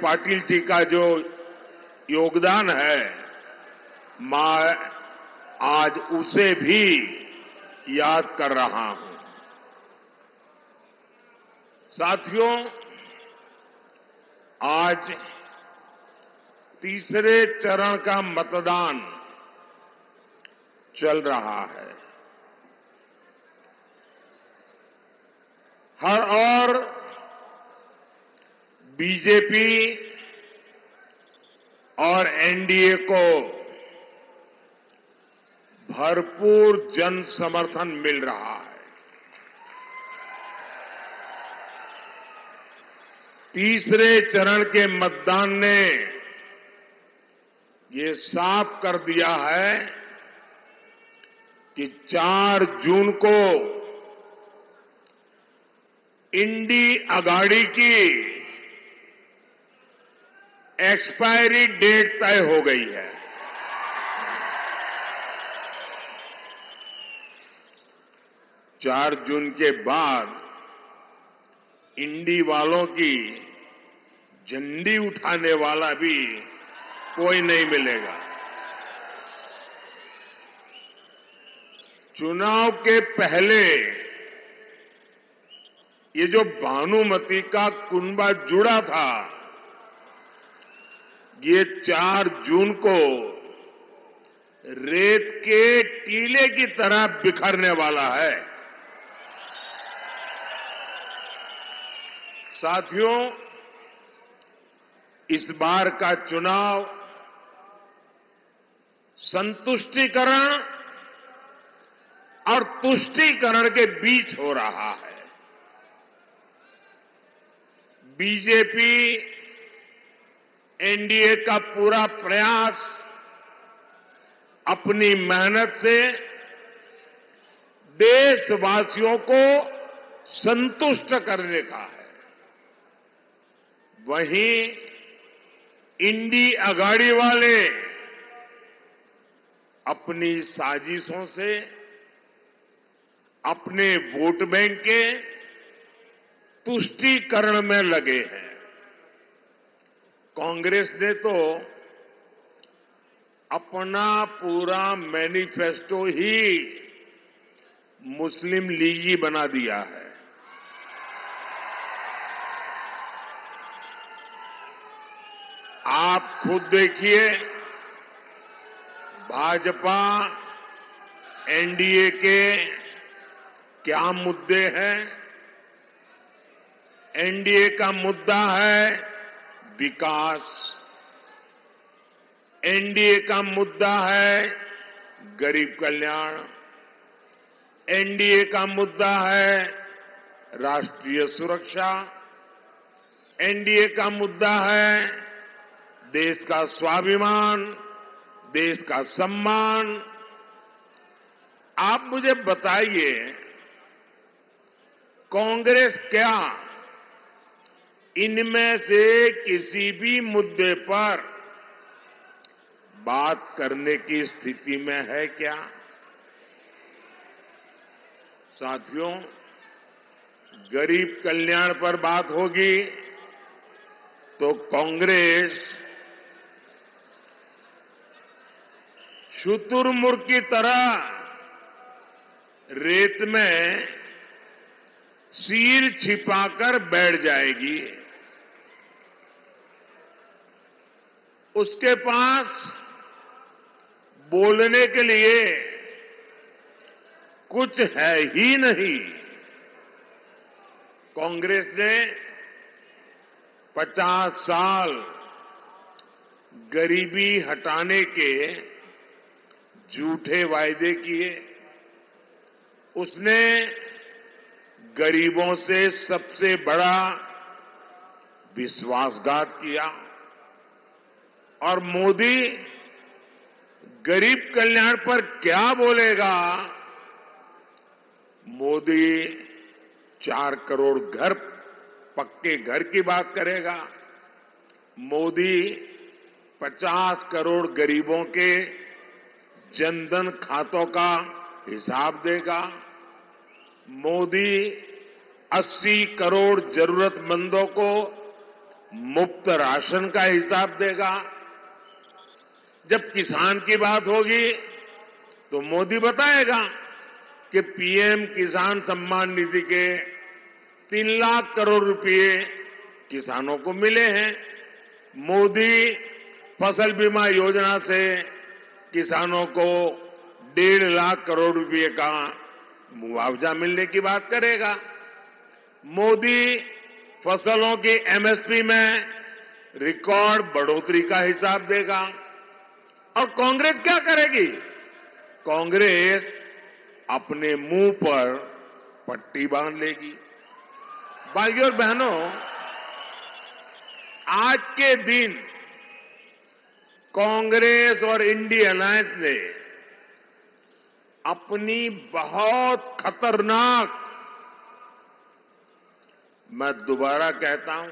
पाटिल जी का जो योगदान है, मैं आज उसे भी याद कर रहा हूं। साथियों, आज तीसरे चरण का मतदान चल रहा है। हर ओर बीजेपी और एनडीए को भरपूर जन समर्थन मिल रहा है। तीसरे चरण के मतदान ने ये साफ कर दिया है कि 4 जून को इंडी अगाड़ी की एक्सपायरी डेट तय हो गई है। चार जून के बाद इंडी वालों की झंडी उठाने वाला भी कोई नहीं मिलेगा। चुनाव के पहले ये जो भानुमति का कुनबा जुड़ा था, ये 4 जून को रेत के टीले की तरह बिखरने वाला है। साथियों, इस बार का चुनाव संतुष्टिकरण और तुष्टीकरण के बीच हो रहा है। बीजेपी एनडीए का पूरा प्रयास अपनी मेहनत से देशवासियों को संतुष्ट करने का है। वहीं इंडी अगाड़ी वाले अपनी साजिशों से अपने वोट बैंक के तुष्टीकरण में लगे हैं। कांग्रेस ने तो अपना पूरा मैनिफेस्टो ही मुस्लिम लीगी बना दिया है। आप खुद देखिए, भाजपा एनडीए के क्या मुद्दे हैं। एनडीए का मुद्दा है विकास, एनडीए का मुद्दा है गरीब कल्याण, एनडीए का मुद्दा है राष्ट्रीय सुरक्षा, एनडीए का मुद्दा है देश का स्वाभिमान, देश का सम्मान। आप मुझे बताइए, कांग्रेस क्या इनमें से किसी भी मुद्दे पर बात करने की स्थिति में है क्या? साथियों, गरीब कल्याण पर बात होगी तो कांग्रेस शुतुरमुर्ग की तरह रेत में सिर छिपाकर बैठ जाएगी। उसके पास बोलने के लिए कुछ है ही नहीं। कांग्रेस ने 50 साल गरीबी हटाने के झूठे वायदे किए। उसने गरीबों से सबसे बड़ा विश्वासघात किया। और मोदी गरीब कल्याण पर क्या बोलेगा? मोदी 4 करोड़ घर, पक्के घर की बात करेगा। मोदी 50 करोड़ गरीबों के जनधन खातों का हिसाब देगा। मोदी 80 करोड़ जरूरतमंदों को मुफ्त राशन का हिसाब देगा। जब किसान की बात होगी तो मोदी बताएगा कि पीएम किसान सम्मान निधि के 3 लाख करोड़ रुपए किसानों को मिले हैं। मोदी फसल बीमा योजना से किसानों को 1.5 लाख करोड़ रुपए का मुआवजा मिलने की बात करेगा। मोदी फसलों की एमएसपी में रिकॉर्ड बढ़ोतरी का हिसाब देगा। और कांग्रेस क्या करेगी? कांग्रेस अपने मुंह पर पट्टी बांध लेगी। भाइयों और बहनों, आज के दिन कांग्रेस और इंडिया अलायंस ने अपनी बहुत खतरनाक, मैं दोबारा कहता हूं,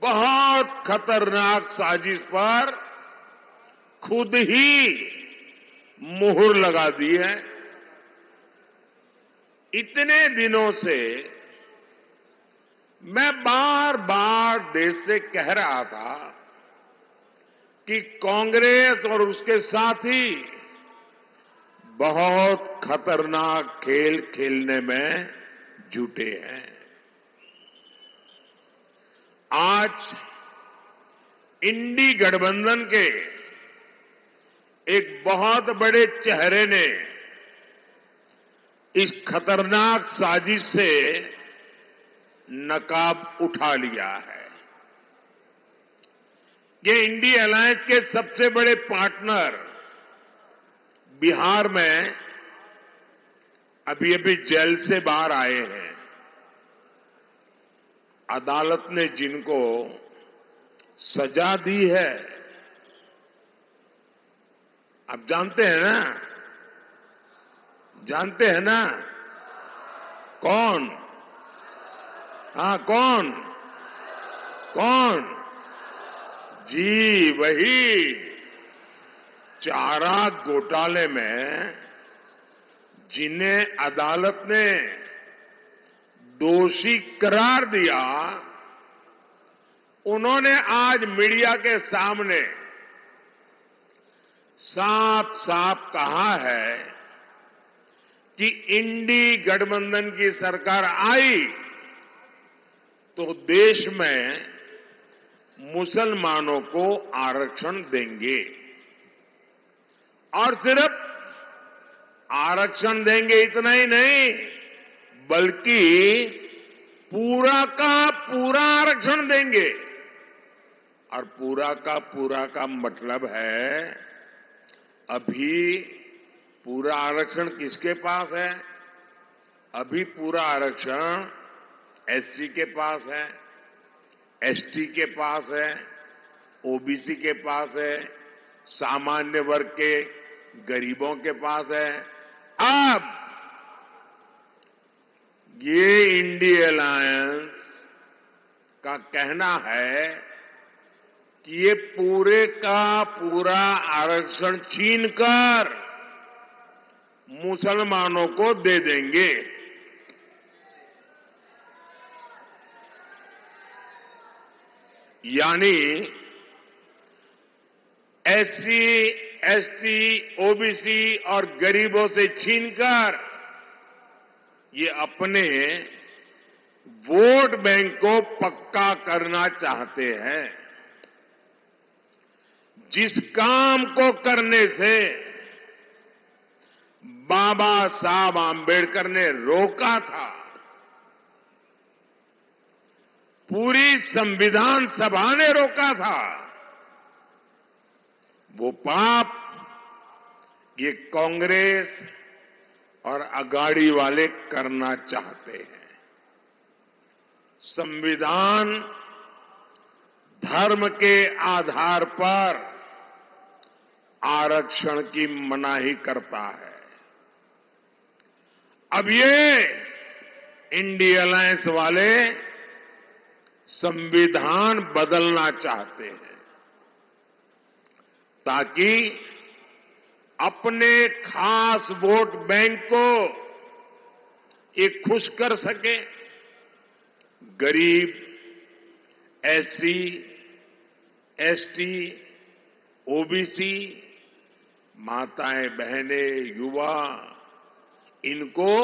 बहुत खतरनाक साजिश पर खुद ही मुहर लगा दी है। इतने दिनों से मैं बार बार देश से कह रहा था कि कांग्रेस और उसके साथी बहुत खतरनाक खेल खेलने में जुटे हैं। आज इंडी गठबंधन के एक बहुत बड़े चेहरे ने इस खतरनाक साजिश से नकाब उठा लिया है। ये इंडी अलायंस के सबसे बड़े पार्टनर बिहार में अभी अभी जेल से बाहर आए हैं। अदालत ने जिनको सजा दी है, आप जानते हैं ना? जानते हैं ना? कौन? हाँ, कौन? कौन? जी, वही चारा घोटाले में जिन्हें अदालत ने दोषी करार दिया, उन्होंने आज मीडिया के सामने साफ साफ कहा है कि इंडी गठबंधन की सरकार आई तो देश में मुसलमानों को आरक्षण देंगे। और सिर्फ आरक्षण देंगे इतना ही नहीं, बल्कि पूरा का पूरा आरक्षण देंगे। और पूरा का मतलब है, अभी पूरा आरक्षण किसके पास है? अभी पूरा आरक्षण एससी के पास है, एसटी के पास है, ओबीसी के पास है, सामान्य वर्ग के गरीबों के पास है। अब ये इंडिया अलायंस का कहना है कि ये पूरे का पूरा आरक्षण छीनकर मुसलमानों को दे देंगे। यानी एससी, एसटी, ओबीसी और गरीबों से छीनकर ये अपने वोट बैंक को पक्का करना चाहते हैं। जिस काम को करने से बाबा साहब आंबेडकर ने रोका था, पूरी संविधान सभा ने रोका था, वो पाप ये कांग्रेस और अगाड़ी वाले करना चाहते हैं। संविधान धर्म के आधार पर आरक्षण की मनाही करता है। अब ये इंडिया अलायंस वाले संविधान बदलना चाहते हैं ताकि अपने खास वोट बैंक को ये खुश कर सके। गरीब, एससी, एसटी, ओबीसी, माताएं, बहनें, युवा, इनको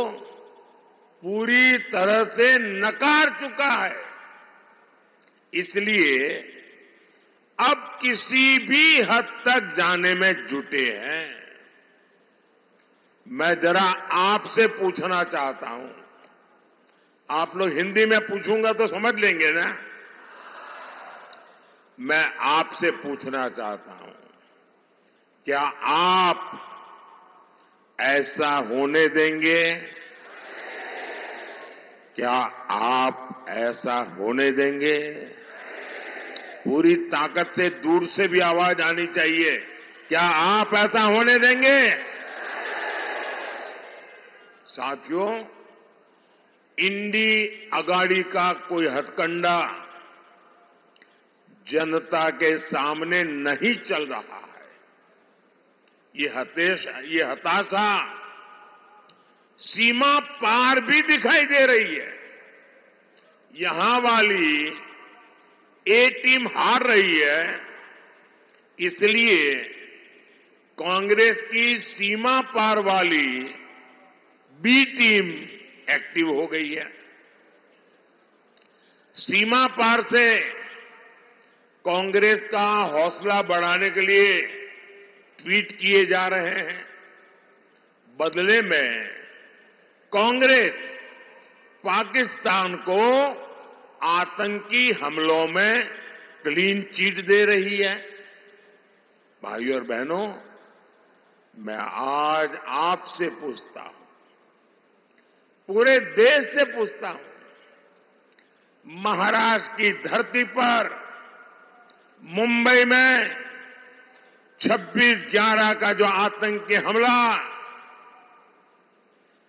पूरी तरह से नकार चुका है। इसलिए अब किसी भी हद तक जाने में जुटे हैं। मैं जरा आपसे पूछना चाहता हूं, आप लोग हिंदी में पूछूंगा तो समझ लेंगे ना। मैं आपसे पूछना चाहता हूं, क्या आप ऐसा होने देंगे? क्या आप ऐसा होने देंगे? पूरी ताकत से दूर से भी आवाज आनी चाहिए। क्या आप ऐसा होने देंगे? साथियों, इंडी अगाड़ी का कोई हथकंडा जनता के सामने नहीं चल रहा है। ये हताशा सीमा पार भी दिखाई दे रही है। यहां वाली ए टीम हार रही है, इसलिए कांग्रेस की सीमा पार वाली बी टीम एक्टिव हो गई है। सीमा पार से कांग्रेस का हौसला बढ़ाने के लिए ट्वीट किए जा रहे हैं। बदले में कांग्रेस पाकिस्तान को आतंकी हमलों में क्लीन चिट दे रही है। भाइयों और बहनों, मैं आज आपसे पूछता हूं, पूरे देश से पूछता हूं, महाराष्ट्र की धरती पर मुंबई में 26/11 का जो आतंकी हमला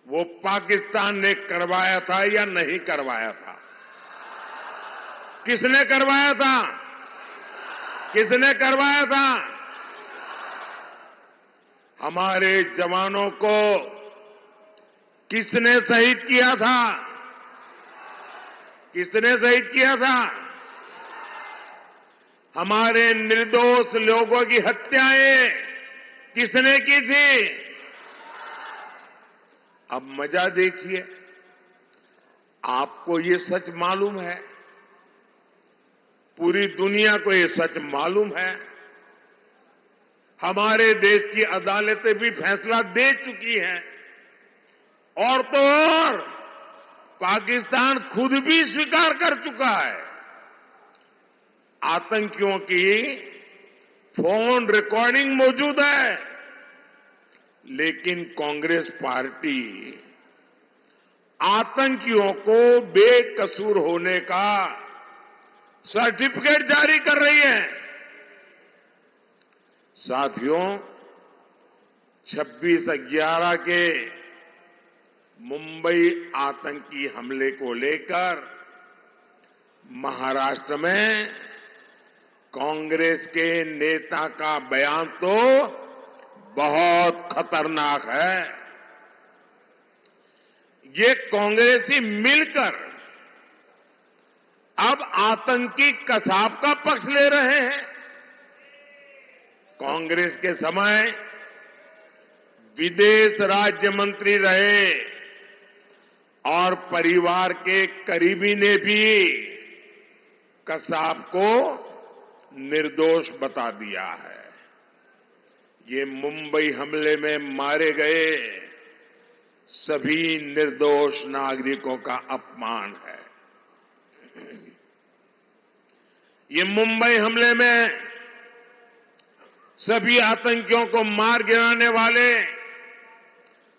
वो पाकिस्तान ने करवाया था या नहीं करवाया था? किसने करवाया था? किसने करवाया था? हमारे जवानों को किसने शहीद किया था? किसने शहीद किया था? हमारे निर्दोष लोगों की हत्याएं किसने की थी? अब मजा देखिए, आपको ये सच मालूम है, पूरी दुनिया को ये सच मालूम है। हमारे देश की अदालतें भी फैसला दे चुकी हैं, और तो और पाकिस्तान खुद भी स्वीकार कर चुका है। आतंकियों की फोन रिकॉर्डिंग मौजूद है, लेकिन कांग्रेस पार्टी आतंकियों को बेकसूर होने का सर्टिफिकेट जारी कर रही है। साथियों, 26/11 के मुंबई आतंकी हमले को लेकर महाराष्ट्र में कांग्रेस के नेता का बयान तो बहुत खतरनाक है। ये कांग्रेसी मिलकर अब आतंकी कसाब का पक्ष ले रहे हैं। कांग्रेस के समय विदेश राज्य मंत्री रहे और परिवार के करीबी ने भी कसाब को निर्दोष बता दिया है। ये मुंबई हमले में मारे गए सभी निर्दोष नागरिकों का अपमान है। ये मुंबई हमले में सभी आतंकियों को मार गिराने वाले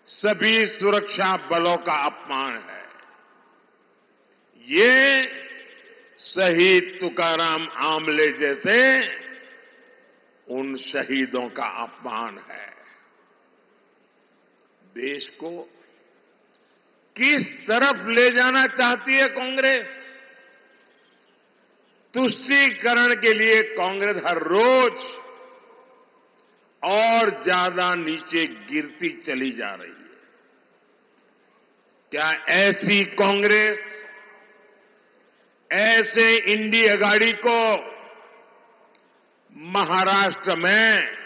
सभी सुरक्षा बलों का अपमान है। ये शहीद तुकाराम आमले जैसे उन शहीदों का अपमान है। देश को किस तरफ ले जाना चाहती है कांग्रेस? तुष्टीकरण के लिए कांग्रेस हर रोज और ज्यादा नीचे गिरती चली जा रही है। क्या ऐसी कांग्रेस ऐसे इंडिया गाड़ी को महाराष्ट्र में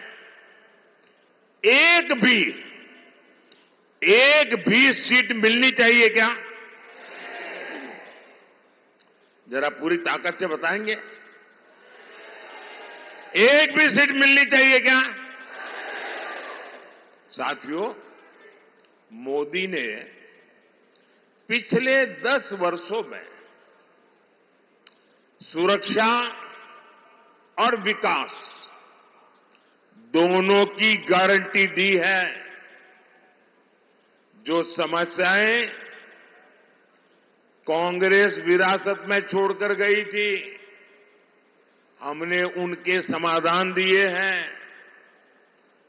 एक भी सीट मिलनी चाहिए क्या? जरा पूरी ताकत से बताएंगे, एक भी सीट मिलनी चाहिए क्या? साथियों, मोदी ने पिछले 10 वर्षों में सुरक्षा और विकास दोनों की गारंटी दी है। जो समस्याएं कांग्रेस विरासत में छोड़कर गई थी, हमने उनके समाधान दिए हैं।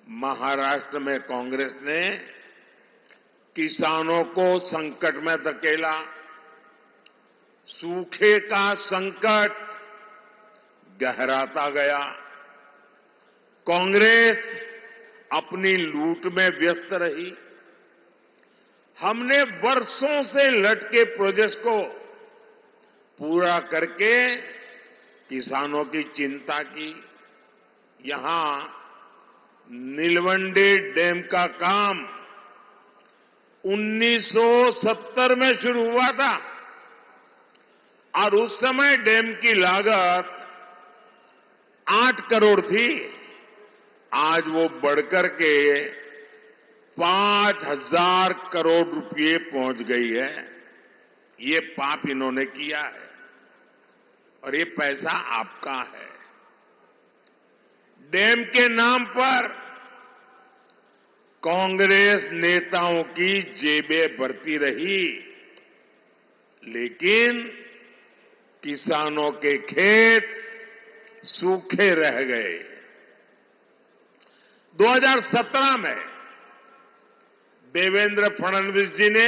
महाराष्ट्र में कांग्रेस ने किसानों को संकट में धकेला, सूखे का संकट गहराता गया। कांग्रेस अपनी लूट में व्यस्त रही। हमने वर्षों से लटके प्रोजेक्ट्स को पूरा करके किसानों की चिंता की। यहां नीलवंडे डैम का काम 1970 में शुरू हुआ था और उस समय डैम की लागत 8 करोड़ थी। आज वो बढ़कर के 5,000 करोड़ रुपए पहुंच गई है। ये पाप इन्होंने किया है और ये पैसा आपका है। डैम के नाम पर कांग्रेस नेताओं की जेबें भरती रही, लेकिन किसानों के खेत सूखे रह गए। 2017 में देवेंद्र फडणवीस जी ने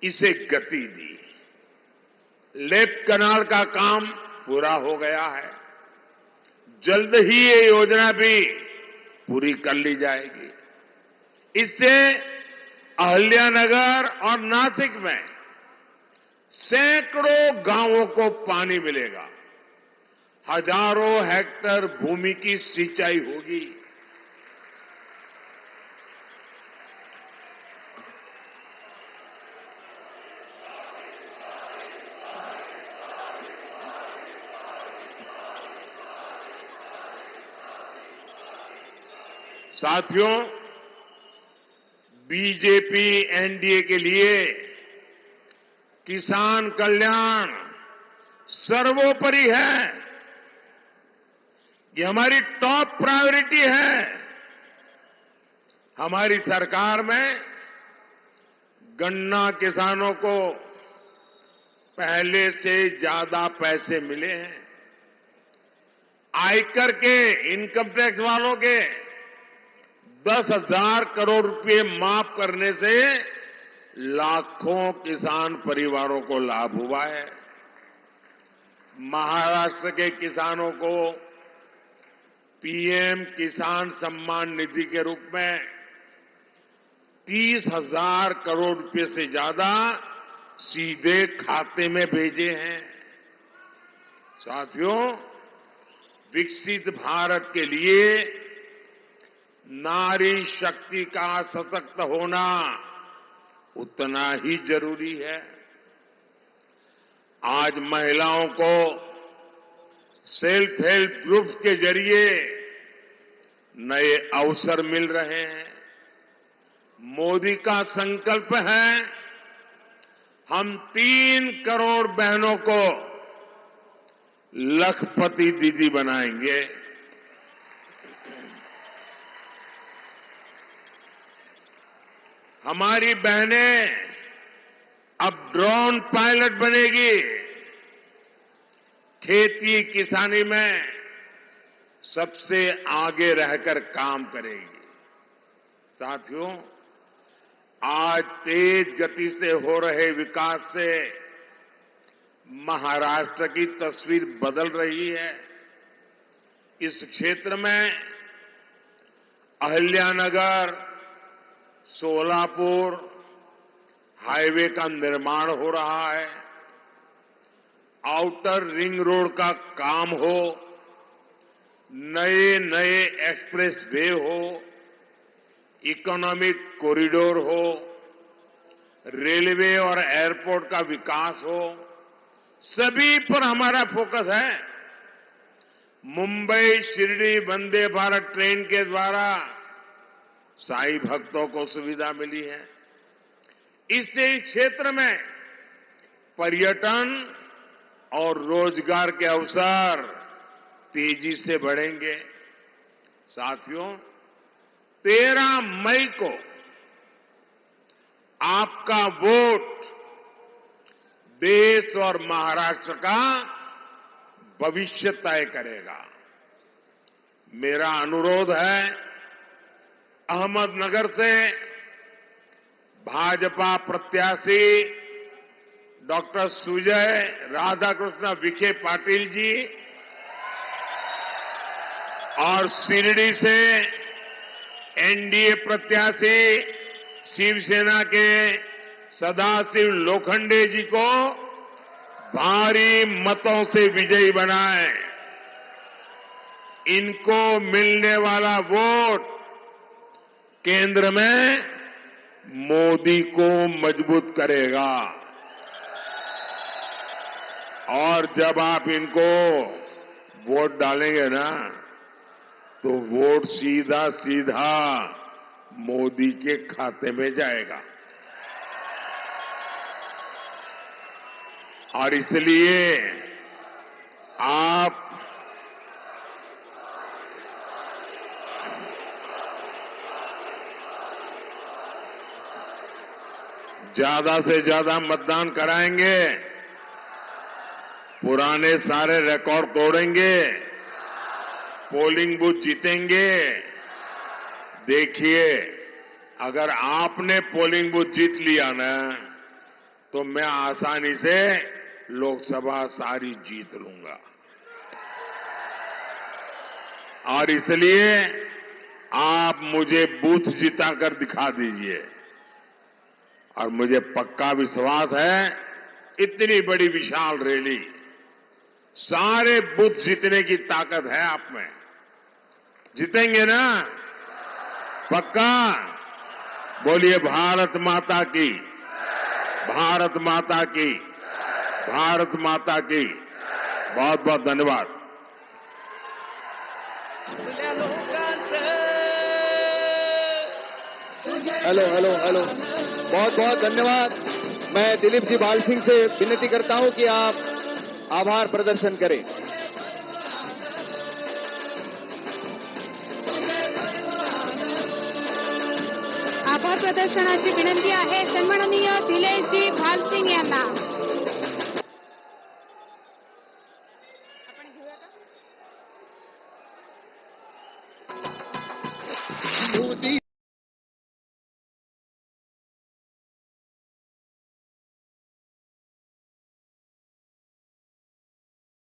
इसे गति दी। लेफ्ट कनाल का काम पूरा हो गया है। जल्द ही ये योजना भी पूरी कर ली जाएगी। इससे अहिल्यानगर और नासिक में सैकड़ों गांवों को पानी मिलेगा। हजारों हेक्टेयर भूमि की सिंचाई होगी। साथियों, बीजेपी एनडीए के लिए किसान कल्याण सर्वोपरि है। ये हमारी टॉप प्रायोरिटी है। हमारी सरकार में गन्ना किसानों को पहले से ज्यादा पैसे मिले हैं। आयकर के, इनकम टैक्स वालों के 10,000 करोड़ रुपए माफ करने से लाखों किसान परिवारों को लाभ हुआ है। महाराष्ट्र के किसानों को पीएम किसान सम्मान निधि के रूप में 30,000 करोड़ रुपए से ज्यादा सीधे खाते में भेजे हैं। साथियों, विकसित भारत के लिए नारी शक्ति का सशक्त होना उतना ही जरूरी है। आज महिलाओं को सेल्फ हेल्प ग्रुप्स के जरिए नए अवसर मिल रहे हैं। मोदी का संकल्प है, हम 3 करोड़ बहनों को लखपति दीदी बनाएंगे। हमारी बहनें अब ड्रोन पायलट बनेगी। खेती किसानी में सबसे आगे रहकर काम करेगी। साथियों, आज तेज गति से हो रहे विकास से महाराष्ट्र की तस्वीर बदल रही है। इस क्षेत्र में अहिल्यानगर सोलापुर हाईवे का निर्माण हो रहा है। आउटर रिंग रोड का काम हो, नए नए एक्सप्रेस वे हो, इकोनॉमिक कॉरिडोर हो, रेलवे और एयरपोर्ट का विकास हो, सभी पर हमारा फोकस है। मुंबई शिरडी वंदे भारत ट्रेन के द्वारा साईं भक्तों को सुविधा मिली है। इससे इस क्षेत्र में पर्यटन और रोजगार के अवसर तेजी से बढ़ेंगे। साथियों, 13 मई को आपका वोट देश और महाराष्ट्र का भविष्य तय करेगा। मेरा अनुरोध है, अहमदनगर से भाजपा प्रत्याशी डॉक्टर सुजय राधाकृष्ण विखे पाटिल जी और शिरडी से एनडीए प्रत्याशी शिवसेना के सदाशिव लोखंडे जी को भारी मतों से विजयी बनाएं। इनको मिलने वाला वोट केंद्र में मोदी को मजबूत करेगा। और जब आप इनको वोट डालेंगे ना, तो वोट सीधा सीधा मोदी के खाते में जाएगा। और इसलिए आप ज्यादा से ज्यादा मतदान कराएंगे, पुराने सारे रिकॉर्ड तोड़ेंगे, पोलिंग बूथ जीतेंगे। देखिए, अगर आपने पोलिंग बूथ जीत लिया ना, तो मैं आसानी से लोकसभा सारी जीत लूंगा। और इसलिए आप मुझे बूथ जिताकर दिखा दीजिए। और मुझे पक्का विश्वास है, इतनी बड़ी विशाल रैली, सारे बूथ जीतने की ताकत है आप में। जीतेंगे ना? पक्का? बोलिए भारत माता की, भारत माता की, भारत माता की। बहुत बहुत धन्यवाद। हेलो हेलो हेलो, बहुत बहुत धन्यवाद। मैं दिलीप जी बाल सिंह से विनती करता हूं कि आप आभार प्रदर्शन करें। आभार प्रदर्शनाची विनंती आहे सन्माननीय दिलीपजी भालसिंग यांना। आपण घेऊया का?